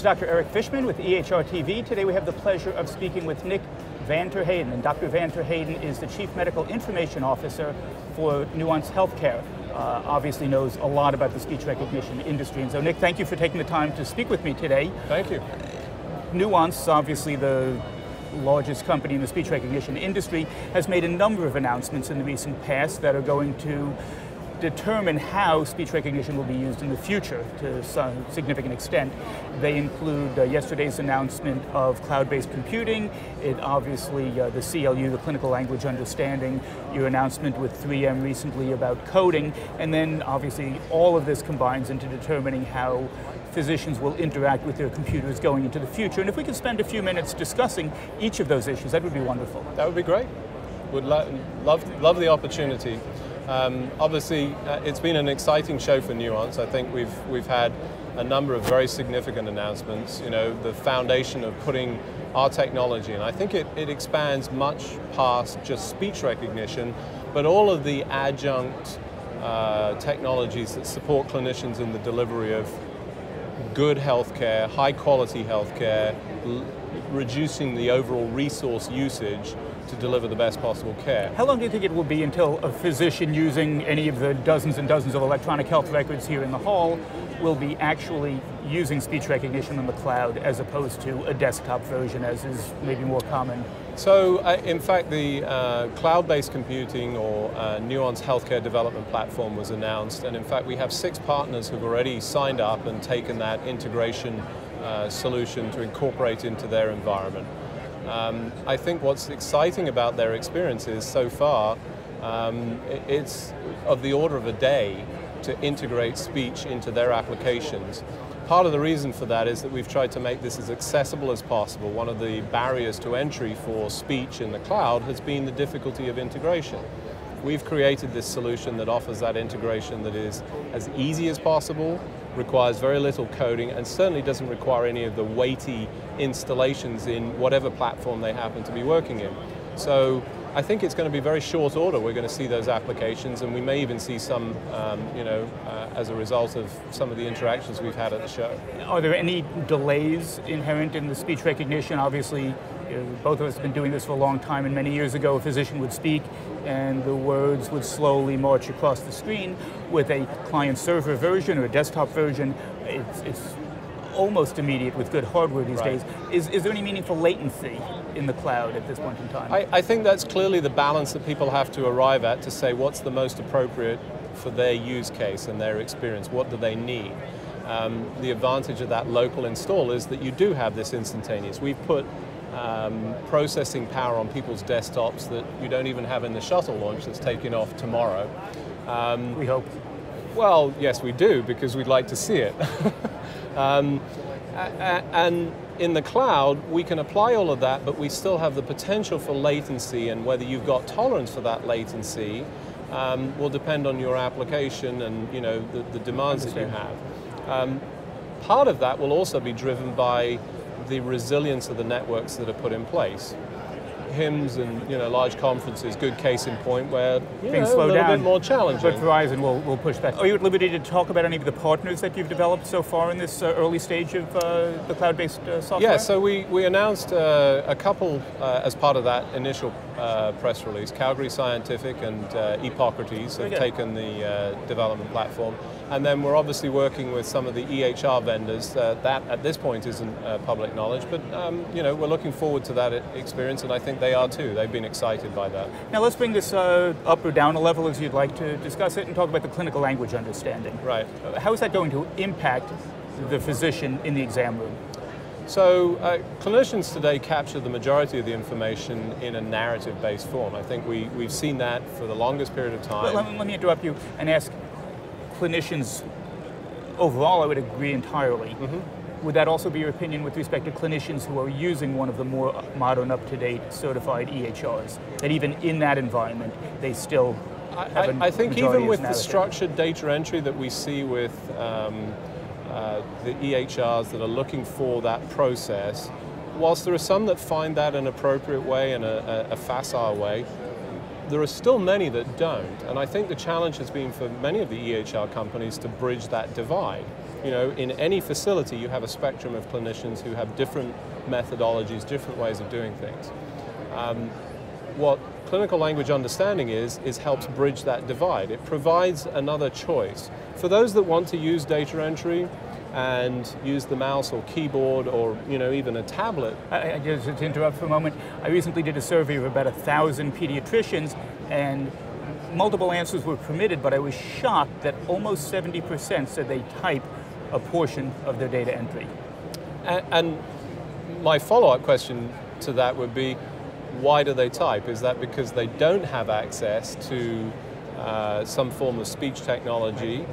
Dr. Eric Fishman with EHRtv. Today we have the pleasure of speaking with Nick Van Terheyden, and Dr. Van Terheyden is the Chief Medical Information Officer for Nuance Healthcare. Obviously knows a lot about the speech recognition industry. And so Nick, thank you for taking the time to speak with me today. Thank you. Nuance, obviously the largest company in the speech recognition industry, has made a number of announcements in the recent past that are going to determine how speech recognition will be used in the future to some significant extent. They include yesterday's announcement of cloud-based computing, obviously the CLU, the clinical language understanding, your announcement with 3M recently about coding, and then obviously all of this combines into determining how physicians will interact with their computers going into the future. And if we could spend a few minutes discussing each of those issues, that would be wonderful. That would be great. Would love the opportunity. Obviously, it's been an exciting show for Nuance. I think we've had a number of very significant announcements. You know, the foundation of putting our technology, and I think it expands much past just speech recognition, but all of the adjunct technologies that support clinicians in the delivery of good healthcare, high quality healthcare, reducing the overall resource usage to deliver the best possible care. How long do you think it will be until a physician using any of the dozens and dozens of electronic health records here in the hall will be actually using speech recognition in the cloud as opposed to a desktop version, as is maybe more common? So in fact, the cloud-based computing or Nuance Healthcare development platform was announced, and in fact we have 6 partners who've already signed up and taken that integration solution to incorporate into their environment. I think what's exciting about their experience is so far, it's of the order of a day to integrate speech into their applications. Part of the reason for that is that we've tried to make this as accessible as possible. One of the barriers to entry for speech in the cloud has been the difficulty of integration. We've created this solution that offers that integration that is as easy as possible, requires very little coding, and certainly doesn't require any of the weighty installations in whatever platform they happen to be working in. So I think it's going to be very short order. We're going to see those applications, and we may even see some, as a result of some of the interactions we've had at the show. Are there any delays inherent in the speech recognition? Obviously, both of us have been doing this for a long time, and many years ago a physician would speak and the words would slowly march across the screen. With a client-server version or a desktop version, it's almost immediate with good hardware these days. Is there any meaningful latency in the cloud at this point in time? I think that's clearly the balance that people have to arrive at to say what's the most appropriate for their use case and their experience. What do they need? The advantage of that local install is that you do have this instantaneous. We've put processing power on people's desktops that you don't even have in the shuttle launch that's taking off tomorrow. We hope. Well, yes, we do, because we'd like to see it. And in the cloud, we can apply all of that, but we still have the potential for latency, and whether you've got tolerance for that latency will depend on your application and the demands that you have. Part of that will also be driven by the resilience of the networks that are put in place. HIMSS and large conferences, good case in point, where things slow down, a little bit more challenging. But Verizon will push back. Are you at liberty to talk about any of the partners that you've developed so far in this early stage of the cloud-based software? Yeah, so we announced a couple as part of that initial press release. Calgary Scientific and EHRtv have taken the development platform. And then we're obviously working with some of the EHR vendors. That at this point isn't public knowledge, but we're looking forward to that experience, and I think they are too. They've been excited by that. Now let's bring this up or down a level as you'd like to discuss it and talk about the clinical language understanding. Right. How is that going to impact the physician in the exam room? So clinicians today capture the majority of the information in a narrative-based form. I think we've seen that for the longest period of time. Let me interrupt you and ask, clinicians overall, I would agree entirely. Would that also be your opinion with respect to clinicians who are using one of the more modern, up-to-date certified EHRs? That even in that environment, they still have I think even with the structured data entry that we see with the EHRs that are looking for that process, whilst there are some that find that an appropriate way and a facile way, there are still many that don't, and I think the challenge has been for many of the EHR companies to bridge that divide. in any facility you have a spectrum of clinicians who have different methodologies, different ways of doing things. What clinical language understanding is helps bridge that divide. It provides another choice. For those that want to use data entry and use the mouse or keyboard or even a tablet. Just to interrupt for a moment, I recently did a survey of about 1,000 pediatricians, and multiple answers were permitted, but I was shocked that almost 70% said they type a portion of their data entry. And my follow-up question to that would be, why do they type? Is that because they don't have access to some form of speech technology?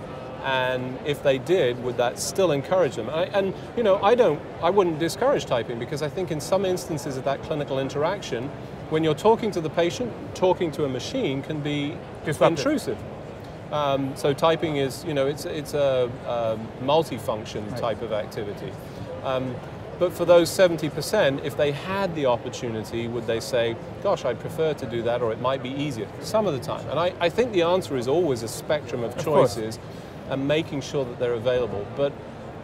And if they did, would that still encourage them? I wouldn't discourage typing, because I think in some instances of that clinical interaction, when you're talking to the patient, talking to a machine can be intrusive. So typing is, it's a multifunction type of activity. But for those 70%, if they had the opportunity, would they say, gosh, I'd prefer to do that, or it might be easier some of the time? And I think the answer is always a spectrum of choices and making sure that they're available. But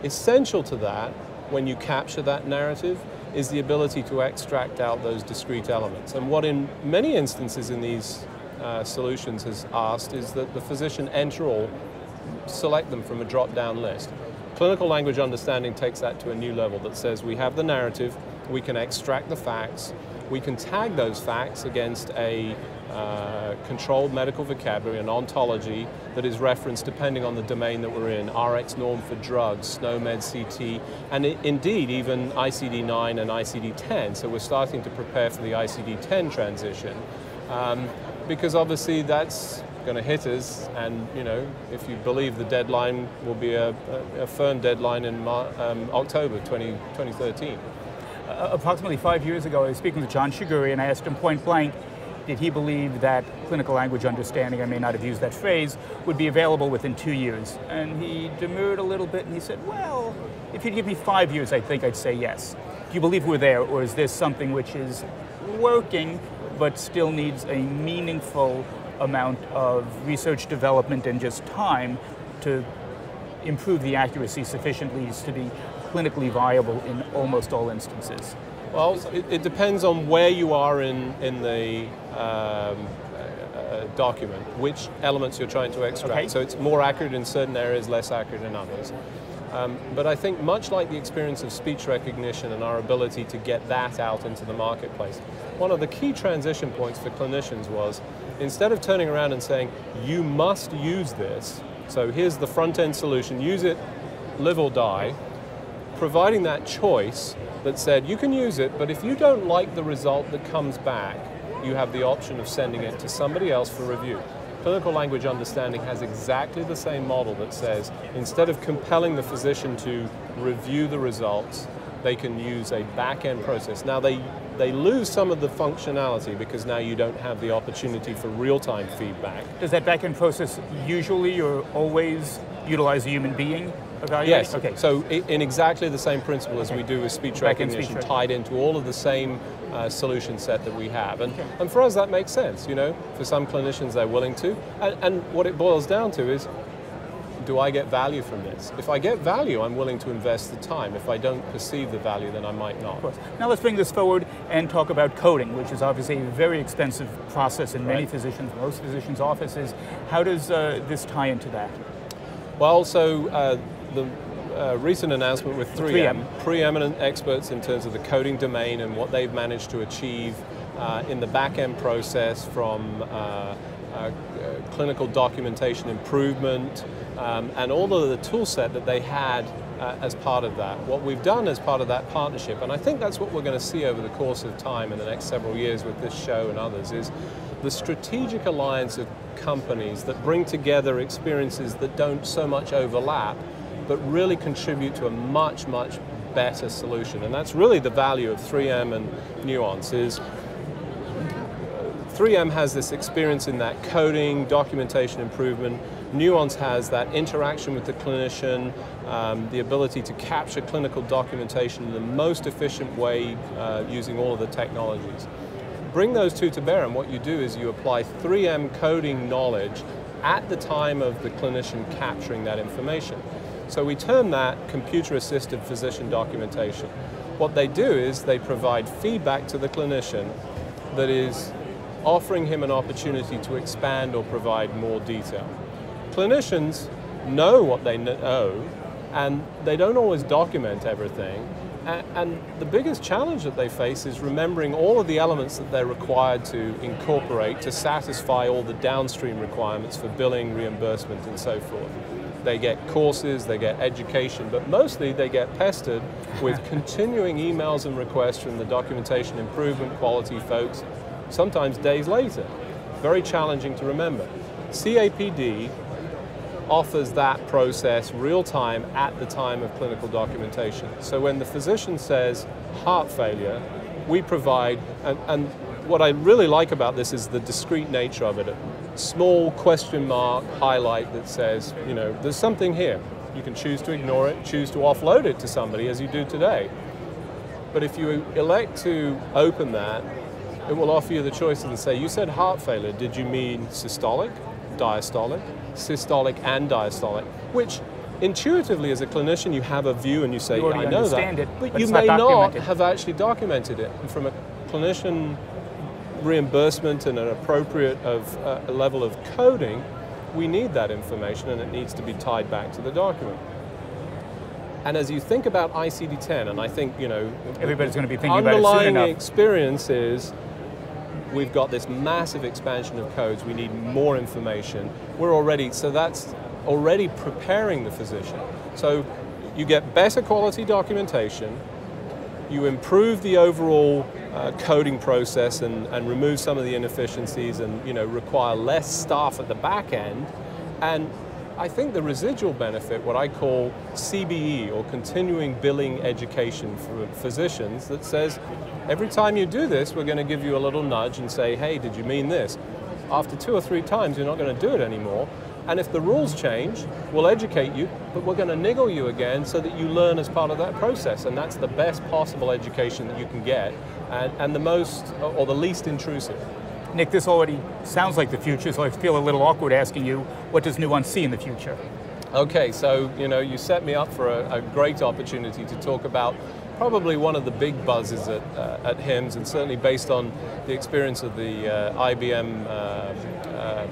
essential to that, when you capture that narrative, is the ability to extract out those discrete elements. And what in many instances in these solutions has asked is that the physician enter or select them from a drop-down list. Clinical language understanding takes that to a new level that says we have the narrative, we can extract the facts, we can tag those facts against a controlled medical vocabulary, an ontology that is referenced depending on the domain that we're in, RX norm for drugs, SNOMED CT, and indeed even ICD-9 and ICD-10. So we're starting to prepare for the ICD-10 transition, because obviously that's going to hit us, and if you believe the deadline will be a firm deadline in October 2013. Approximately 5 years ago, I was speaking with John Shiguri, and I asked him point blank, did he believe that clinical language understanding, I may not have used that phrase, would be available within 2 years? And he demurred a little bit, and he said, well, if you'd give me 5 years, I think I'd say yes. Do you believe we're there, or is this something which is working, but still needs a meaningful amount of research development and just time to improve the accuracy sufficiently to be clinically viable in almost all instances? Well, it depends on where you are in the document, which elements you're trying to extract. Okay. So it's more accurate in certain areas, less accurate in others. But I think much like the experience of speech recognition and our ability to get that out into the marketplace, one of the key transition points for clinicians was, instead of turning around and saying, you must use this, so here's the front-end solution, use it, live or die, providing that choice that said, you can use it, but if you don't like the result that comes back, you have the option of sending it to somebody else for review. Clinical language understanding has exactly the same model that says, instead of compelling the physician to review the results, they can use a back-end process. Now they lose some of the functionality because now you don't have the opportunity for real-time feedback. Does that back-end process usually or always utilize a human being evaluating? Yes, okay. So in exactly the same principle as we do with speech recognition, tied into all of the same solution set that we have. And for us that makes sense, for some clinicians they're willing to. And what it boils down to is, do I get value from this? If I get value, I'm willing to invest the time. If I don't perceive the value, then I might not. Of course. Now let's bring this forward and talk about coding, which is obviously a very expensive process in many physicians, most physicians' offices. How does this tie into that? Well, so the recent announcement with 3M, preeminent experts in terms of the coding domain and what they've managed to achieve in the back-end process, from clinical documentation improvement, and all of the tool set that they had as part of that. What we've done as part of that partnership, and I think that's what we're going to see over the course of time in the next several years with this show and others, is the strategic alliance of companies that bring together experiences that don't so much overlap, but really contribute to a much, much better solution. And that's really the value of 3M and Nuance. Is 3M has this experience in that coding, documentation improvement. Nuance has that interaction with the clinician, the ability to capture clinical documentation in the most efficient way using all of the technologies. Bring those two to bear, and what you do is you apply 3M coding knowledge at the time of the clinician capturing that information. So we term that computer-assisted physician documentation. What they do is they provide feedback to the clinician that is offering him an opportunity to expand or provide more detail. Clinicians know what they know, and they don't always document everything. And the biggest challenge that they face is remembering all of the elements that they're required to incorporate to satisfy all the downstream requirements for billing, reimbursement, and so forth. They get courses, they get education, but mostly they get pestered with continuing emails and requests from the documentation improvement quality folks, sometimes days later. Very challenging to remember. CAPD offers that process real time at the time of clinical documentation. So when the physician says heart failure, we provide, and what I really like about this is the discrete nature of it. A small question mark highlight that says, you know, there's something here. You can choose to ignore it, choose to offload it to somebody as you do today. But if you elect to open that, it will offer you the choices and say, you said heart failure, did you mean systolic, diastolic, systolic and diastolic, which intuitively as a clinician you have a view and you say, I know that, but you may not have actually documented it. And from a clinician reimbursement and an appropriate level of coding, we need that information and it needs to be tied back to the document. And as you think about ICD-10, and I think, you know, everybody's going to be thinking about it soon enough. Underlying experience is we've got this massive expansion of codes, we need more information. So that's already preparing the physician. So you get better quality documentation, you improve the overall coding process and remove some of the inefficiencies and, you know, require less staff at the back end. And I think the residual benefit, what I call CBE, or continuing billing education for physicians, that says, every time you do this, we're going to give you a little nudge and say, hey, did you mean this? After 2 or 3 times, you're not going to do it anymore. And if the rules change, we'll educate you, but we're going to niggle you again so that you learn as part of that process. And that's the best possible education that you can get, and the most, or the least intrusive. Nick, this already sounds like the future, so I feel a little awkward asking you, what does Nuance see in the future? Okay, so, you know, you set me up for a great opportunity to talk about probably one of the big buzzes at HIMSS, and certainly based on the experience of the IBM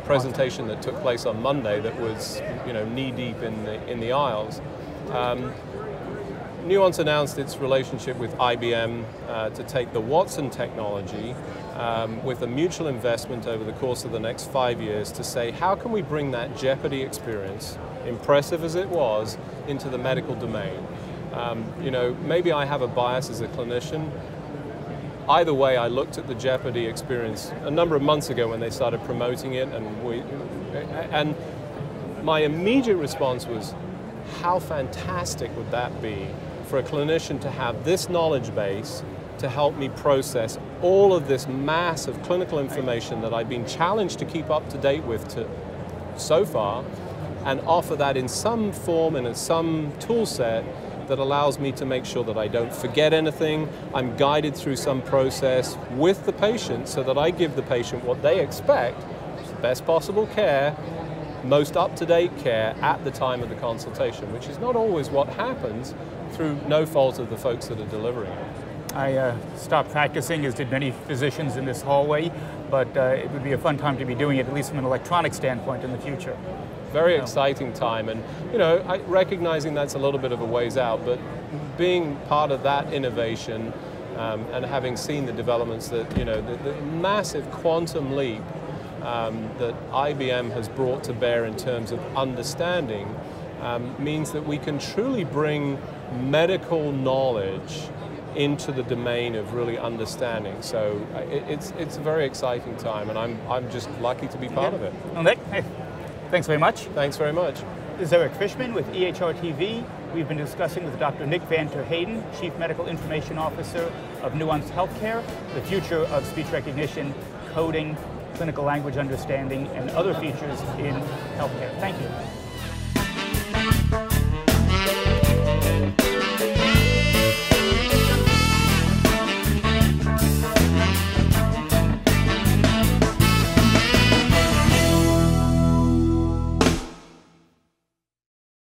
presentation that took place on Monday that was, you know, knee-deep in the aisles. Nuance announced its relationship with IBM to take the Watson technology with a mutual investment over the course of the next 5 years to say, how can we bring that Jeopardy experience, impressive as it was, into the medical domain? You know, maybe I have a bias as a clinician. Either way, I looked at the Jeopardy experience a number of months ago when they started promoting it, and my immediate response was, how fantastic would that be for a clinician to have this knowledge base to help me process all of this massive clinical information that I've been challenged to keep up to date with so far, and offer that in some form and in some tool set that allows me to make sure that I don't forget anything. I'm guided through some process with the patient so that I give the patient what they expect, best possible care, most up-to-date care at the time of the consultation, which is not always what happens through no fault of the folks that are delivering it. I stopped practicing, as did many physicians in this hallway, but it would be a fun time to be doing it, at least from an electronic standpoint in the future. Very exciting time, and you know, recognizing that's a little bit of a ways out, but being part of that innovation and having seen the developments that, you know, the massive quantum leap that IBM has brought to bear in terms of understanding means that we can truly bring medical knowledge into the domain of really understanding. So it's a very exciting time, and I'm just lucky to be part of it. Well, Nick, thanks very much. Thanks very much. This is Fishman with EHRtv. We've been discussing with Dr. Nick Van Terheyden, Chief Medical Information Officer of Nuance Healthcare, the future of speech recognition, coding, clinical language understanding, and other features in healthcare. Thank you.